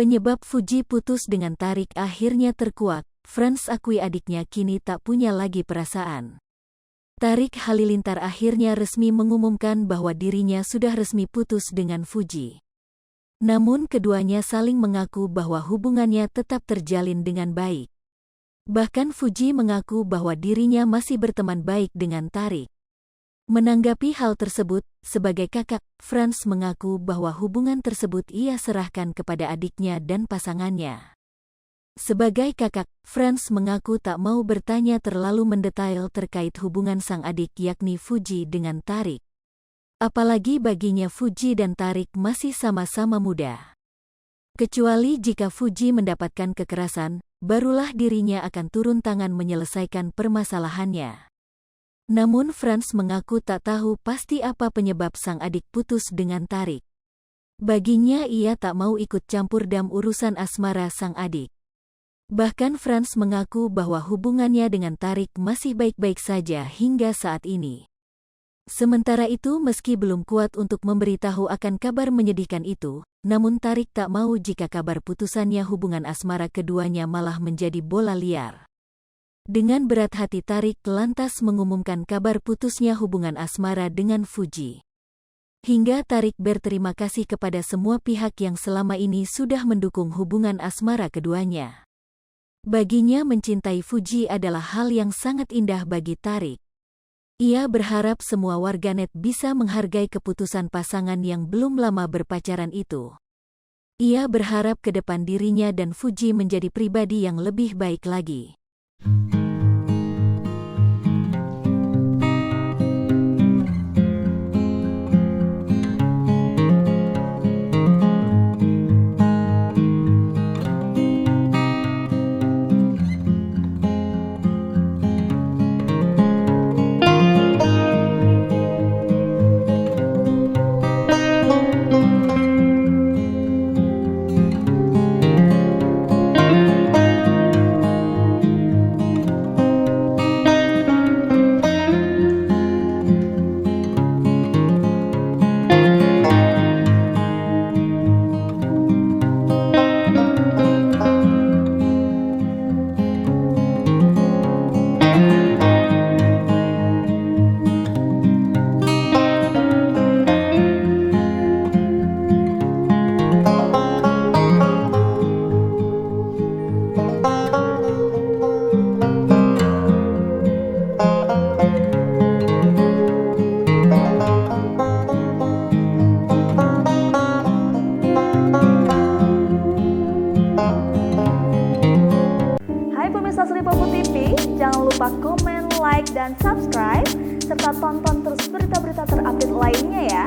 Penyebab Fuji putus dengan Tarik akhirnya terkuak. Frans akui adiknya kini tak punya lagi perasaan. Tarik Halilintar akhirnya resmi mengumumkan bahwa dirinya sudah resmi putus dengan Fuji. Namun keduanya saling mengaku bahwa hubungannya tetap terjalin dengan baik. Bahkan Fuji mengaku bahwa dirinya masih berteman baik dengan Tarik. Menanggapi hal tersebut, sebagai kakak, Frans mengaku bahwa hubungan tersebut ia serahkan kepada adiknya dan pasangannya. Sebagai kakak, Frans mengaku tak mau bertanya terlalu mendetail terkait hubungan sang adik yakni Fuji dengan Tarik. Apalagi baginya Fuji dan Tarik masih sama-sama muda. Kecuali jika Fuji mendapatkan kekerasan, barulah dirinya akan turun tangan menyelesaikan permasalahannya. Namun Frans mengaku tak tahu pasti apa penyebab sang adik putus dengan Tarik. Baginya ia tak mau ikut campur dalam urusan asmara sang adik. Bahkan Frans mengaku bahwa hubungannya dengan Tarik masih baik-baik saja hingga saat ini. Sementara itu meski belum kuat untuk memberitahu akan kabar menyedihkan itu, namun Tarik tak mau jika kabar putusannya hubungan asmara keduanya malah menjadi bola liar. Dengan berat hati Tarik lantas mengumumkan kabar putusnya hubungan asmara dengan Fuji. Hingga Tarik berterima kasih kepada semua pihak yang selama ini sudah mendukung hubungan asmara keduanya. Baginya mencintai Fuji adalah hal yang sangat indah bagi Tarik. Ia berharap semua warganet bisa menghargai keputusan pasangan yang belum lama berpacaran itu. Ia berharap ke depan dirinya dan Fuji menjadi pribadi yang lebih baik lagi. Jangan lupa komen, like, dan subscribe, serta tonton terus berita-berita terupdate lainnya ya.